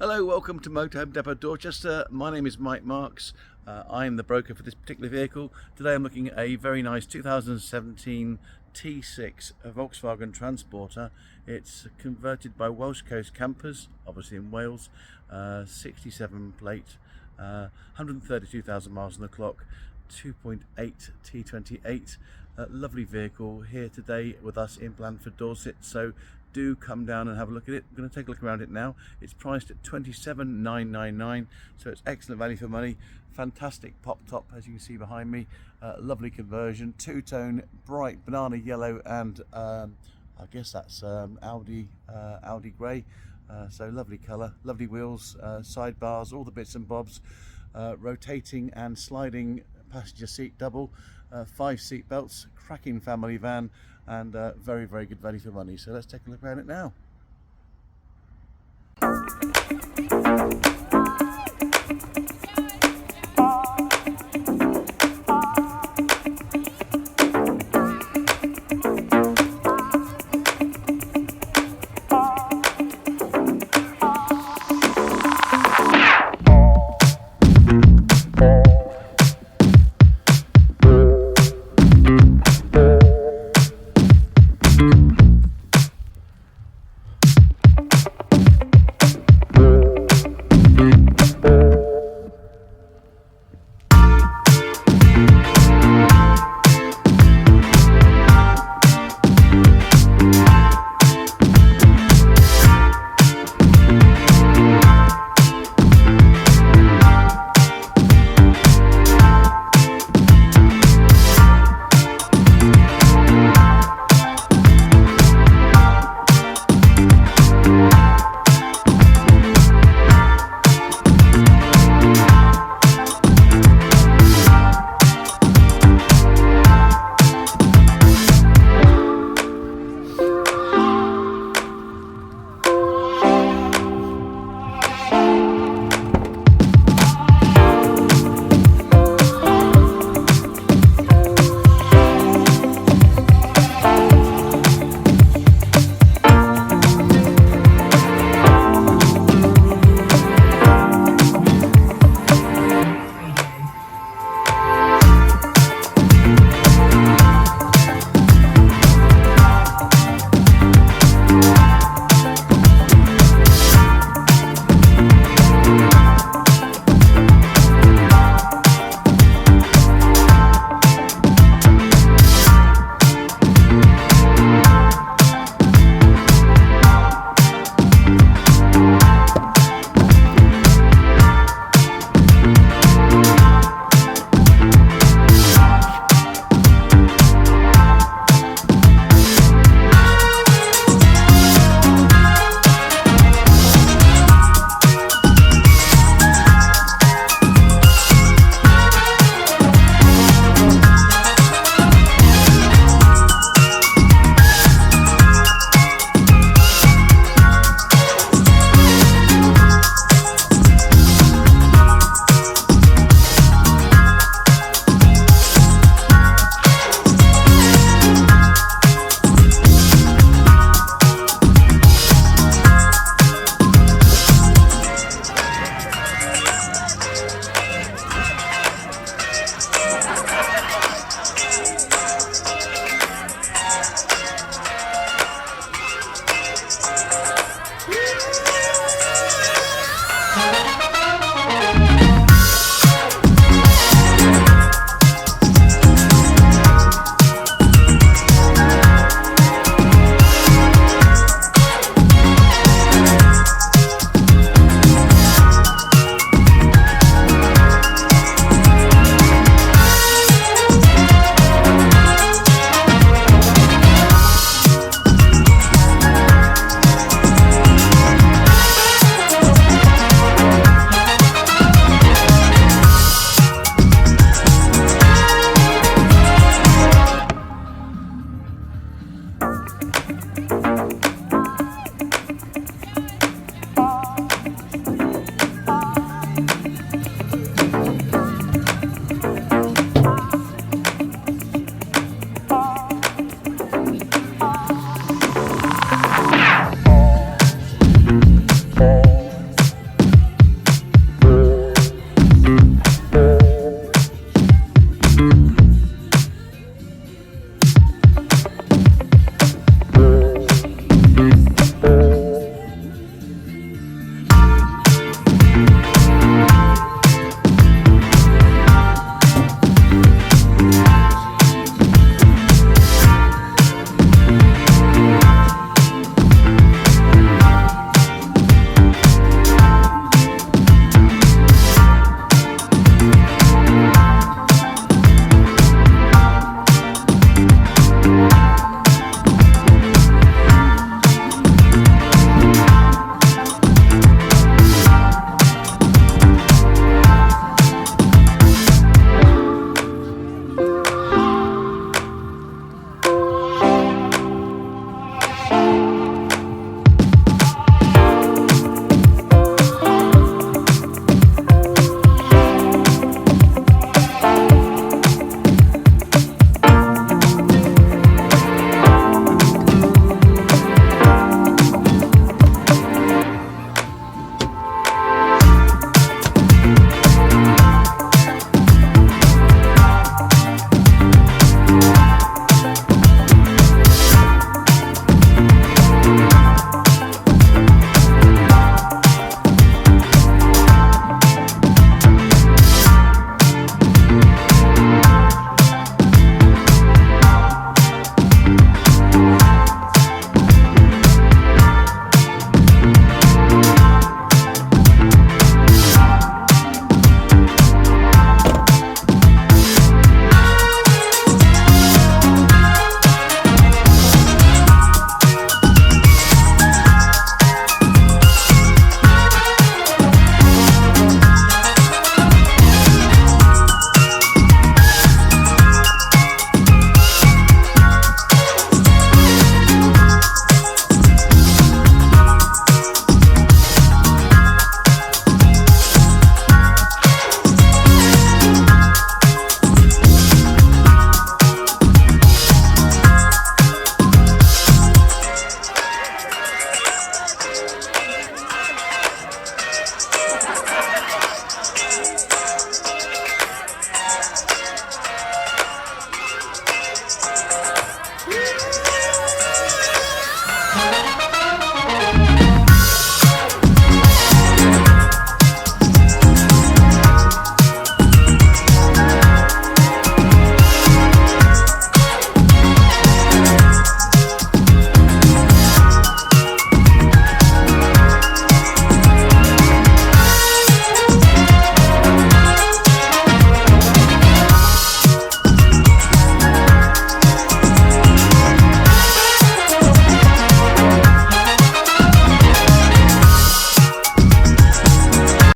Hello, welcome to Motorhome Depot Dorchester. My name is Mike Marks. I'm the broker for this particular vehicle. Today I'm looking at a very nice 2017 T6 Volkswagen Transporter. It's converted by Welsh Coast campers, obviously in Wales, 67 plate, 132,000 miles on the clock, 2.8 T28. Lovely vehicle here today with us in Blandford Dorset, so do come down and have a look at it. I'm going to take a look around it now. It's priced at $27,999, so it's excellent value for money. Fantastic pop top, as you can see behind me. Lovely conversion, two-tone, bright banana yellow, and I guess that's Audi grey. So lovely colour, lovely wheels, sidebars, all the bits and bobs. Rotating and sliding passenger seat double, 5 seat belts, cracking family van, and very, very good value for money. So let's take a look around it now.